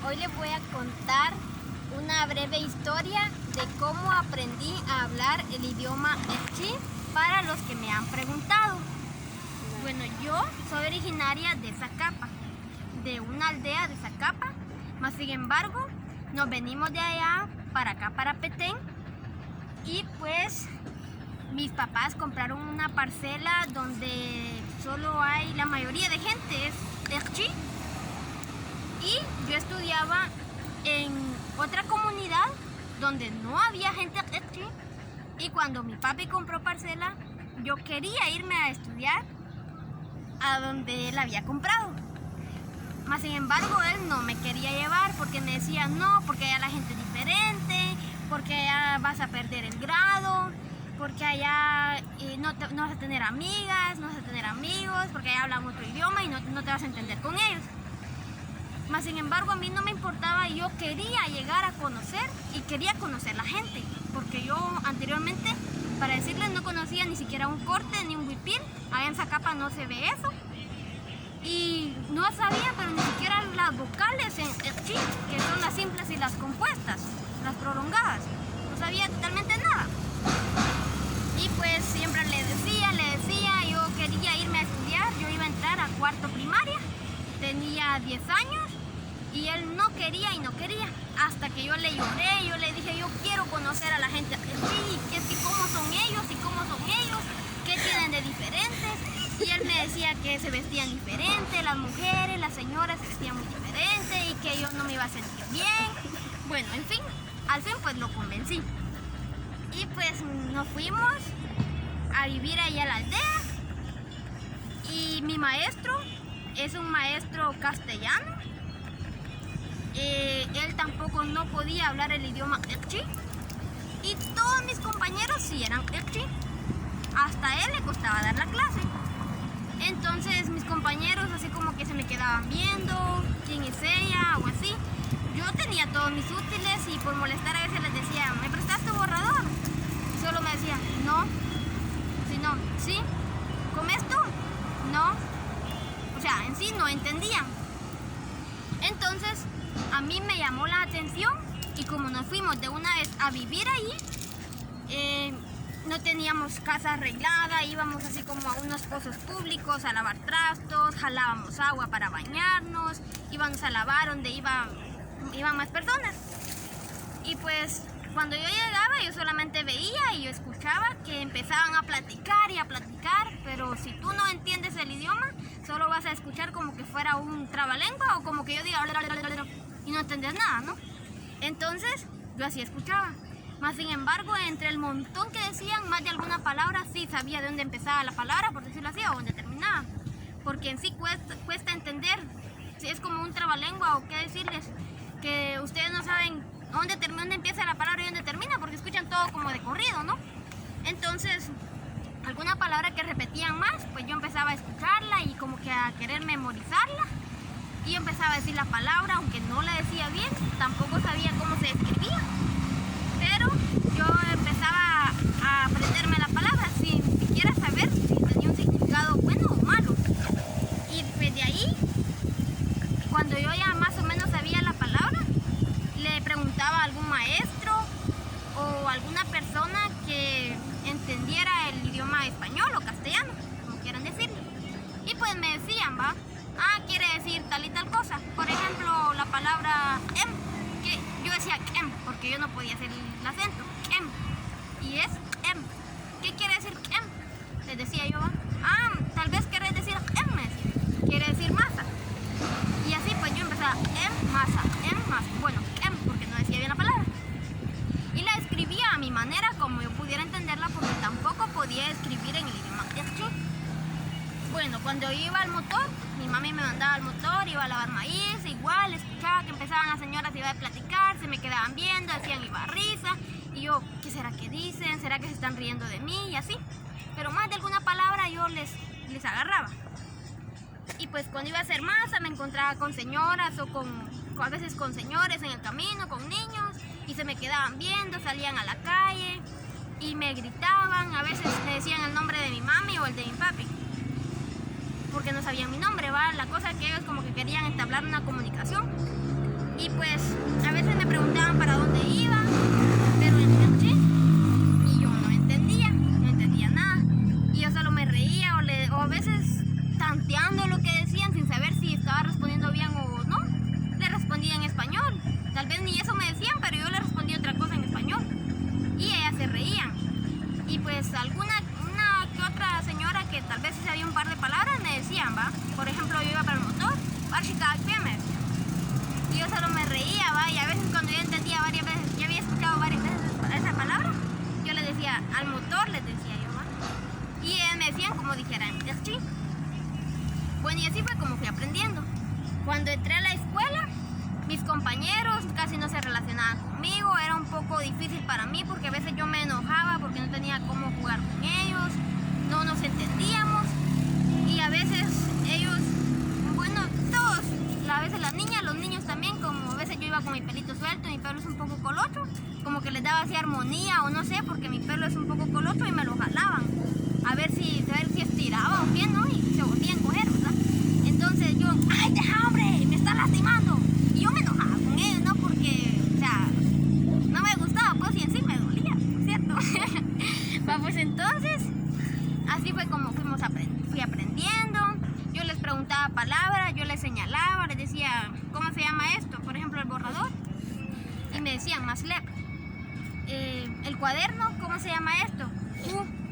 Hoy les voy a contar una breve historia de cómo aprendí a hablar el idioma Ekchi para los que me han preguntado. Bueno, yo soy originaria de Zacapa, de una aldea de Zacapa, mas sin embargo nos venimos de allá para acá, para Petén, y pues mis papás compraron una parcela donde solo hay, la mayoría de gente es Ekchi, y yo estudiaba en otra comunidad donde no había gente Ekchi, y cuando mi papi compró parcela, yo quería irme a estudiar a donde él había comprado. Mas sin embargo él no me quería llevar porque me decía no, porque allá la gente es diferente, porque allá vas a perder el grado, porque allá no vas a tener amigas, no vas a tener amigos, porque allá hablan otro idioma y no te vas a entender con ellos. Mas sin embargo a mí no me importaba, yo quería llegar a conocer y quería conocer la gente, porque yo anteriormente, para decirles, no conocía ni siquiera un corte ni un huipil. Allá en Zacapa no se ve eso. Y no sabía, pero ni siquiera las vocales en Ekchi, que son las simples y las compuestas, las prolongadas. No sabía totalmente nada. Y pues siempre le decía, yo quería irme a estudiar, yo iba a entrar a cuarto primaria, tenía 10 años y él no quería y no quería. Hasta que yo le lloré, yo le dije, yo quiero conocer a la gente Ekchi, cómo son ellos y cómo son ellos, qué tienen de diferentes. Y él me decía que se vestían diferente, las mujeres, las señoras se vestían muy diferente y que yo no me iba a sentir bien. Bueno, en fin, al fin pues lo convencí. Y pues nos fuimos a vivir allá a la aldea. Y mi maestro es un maestro castellano. Él tampoco no podía hablar el idioma Ekchi. Y todos mis compañeros sí eran Ekchi. Hasta él le costaba dar la clase. Entonces mis compañeros así como que se me quedaban viendo, quién es ella o así. Yo tenía todos mis útiles y por molestar a veces les decía, ¿me prestaste tu borrador? Y solo me decía, no. Si no, ¿sí? ¿Comes tú? No. O sea, en sí no entendían. Entonces a mí me llamó la atención y como nos fuimos de una vez a vivir allí, no teníamos casa arreglada, íbamos así como a unos pozos públicos a lavar trastos, jalábamos agua para bañarnos, íbamos a lavar donde iban más personas. Y pues cuando yo llegaba yo solamente veía y yo escuchaba que empezaban a platicar y a platicar, pero si tú no entiendes el idioma, solo vas a escuchar como que fuera un trabalengua o como que yo diga y no entendés nada, ¿no? Entonces yo así escuchaba. Mas sin embargo, entre el montón que decían, más de alguna palabra sí sabía de dónde empezaba la palabra, por decirlo así, o dónde terminaba. Porque en sí cuesta entender, si es como un trabalengua o qué decirles, que ustedes no saben dónde empieza la palabra y dónde termina, porque escuchan todo como de corrido, ¿no? Entonces, alguna palabra que repetían más, pues yo empezaba a escucharla y como que a querer memorizarla. Y yo empezaba a decir la palabra, aunque no la decía bien, tampoco sabía cómo se escribía. Pero yo empezaba a aprenderme la palabra sin siquiera saber si tenía un significado bueno o malo. Y pues de ahí, cuando yo ya más o menos sabía la palabra, le preguntaba a algún maestro o alguna persona que entendiera el idioma español o castellano, como quieran decirlo. Y pues me decían, quiere decir tal y tal cosa. Por ejemplo, la palabra que yo decía em, porque yo no podía hacer el acento, em, y es em. ¿Qué quiere decir em? Les decía yo, tal vez querés decir em, me decía, quiere decir masa. Y así pues yo empezaba em, masa, bueno, em, porque no decía bien la palabra. Y la escribía a mi manera, como yo pudiera entenderla, porque tampoco podía escribir en el idioma Ekchi. Bueno, cuando yo iba al motor, mi mami me mandaba al motor, iba a lavar maíz, igual, escuchaba que empezaban las señoras, iba a platicar, se me quedaban viendo, decían iba risa, y yo, ¿qué será que dicen? ¿Será que se están riendo de mí? Y así. Pero más de alguna palabra yo les agarraba. Y pues cuando iba a hacer masa me encontraba con señoras o a veces con señores en el camino, con niños, y se me quedaban viendo, salían a la calle y me gritaban, a veces me decían el nombre de mi mami o el de mi papi. porque no sabían mi nombre, ¿va? La cosa es que ellos como que querían entablar una comunicación Y pues a veces me preguntaban para dónde iba, pero en quechí, y yo no entendía nada. Y yo solo me reía o a veces tanteando lo que decían sin saber si estaba respondiendo bien o no. Le respondía en español. Tal vez ni eso me decían, pero yo le respondía otra cosa en español. Y ellas se reían. Y pues una que otra señora que tal vez sí sabía un par de palabras me decían, ¿va? Por ejemplo, yo iba para el motor, y yo solo me reía, ¿va? Y a veces cuando yo entendía varias veces, ya había escuchado varias veces esa palabra, yo le decía, al motor les decía yo, ¿va? Y ellas me decían como dijeran, ¿sí? Bueno, y así fue como fui aprendiendo. Cuando entré a la escuela, mis compañeros casi no se relacionaban conmigo, era un poco difícil para mí porque a veces yo me enojaba porque no tenía cómo jugar con ellos, no nos entendíamos y a veces ellos, bueno, todos, a veces las niñas, los niños también, como a veces yo iba con mi pelito suelto, mi pelo es un poco colocho, como que les daba así armonía o no sé, porque mi pelo es un poco colocho y me lo jalaban, a ver si estiraba o qué, ¿no? Y se volvían a coger, ¿verdad? Entonces yo, ¡ay, deja, hombre! ¡Me está lastimando! Y yo me enojaba con ellos, ¿no? Porque, o sea, no me gustaba, pues, y en sí me dolía, ¿cierto? Pues entonces, así fue como fui aprendiendo. Yo les preguntaba palabras, yo les señalaba, les decía, ¿cómo se llama esto? Por ejemplo, el borrador. Y me decían, Maslep. El cuaderno, ¿cómo se llama esto?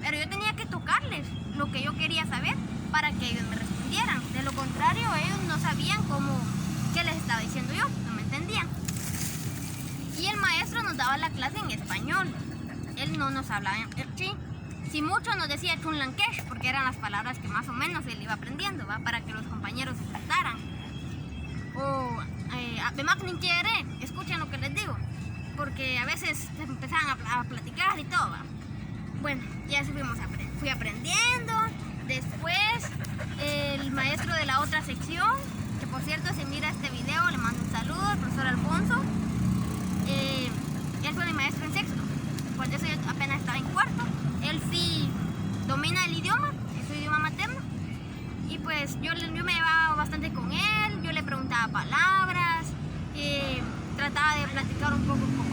Pero yo tenía que tocarles lo que yo quería saber para que ellos me respondieran. De lo contrario, ellos no sabían qué les estaba diciendo yo, no me entendían. Y el maestro nos daba la clase en español. Él no nos hablaba en quechí. Si mucho nos decía chunlanquesh, porque eran las palabras que más o menos él iba aprendiendo, ¿va? Para que los compañeros se trataran. O escuchen lo que les digo, porque a veces empezaban a platicar y todo, ¿va? Bueno, ya así fui aprendiendo. Después, el maestro de la otra sección, que por cierto, si mira este video, le mando un saludo, el profesor Alfonso. Él fue mi maestro en sexto. Cuando yo apenas estaba en cuarto, él sí domina el idioma, es su idioma materno. Y pues yo me llevaba bastante con él, yo le preguntaba palabras, trataba de platicar un poco con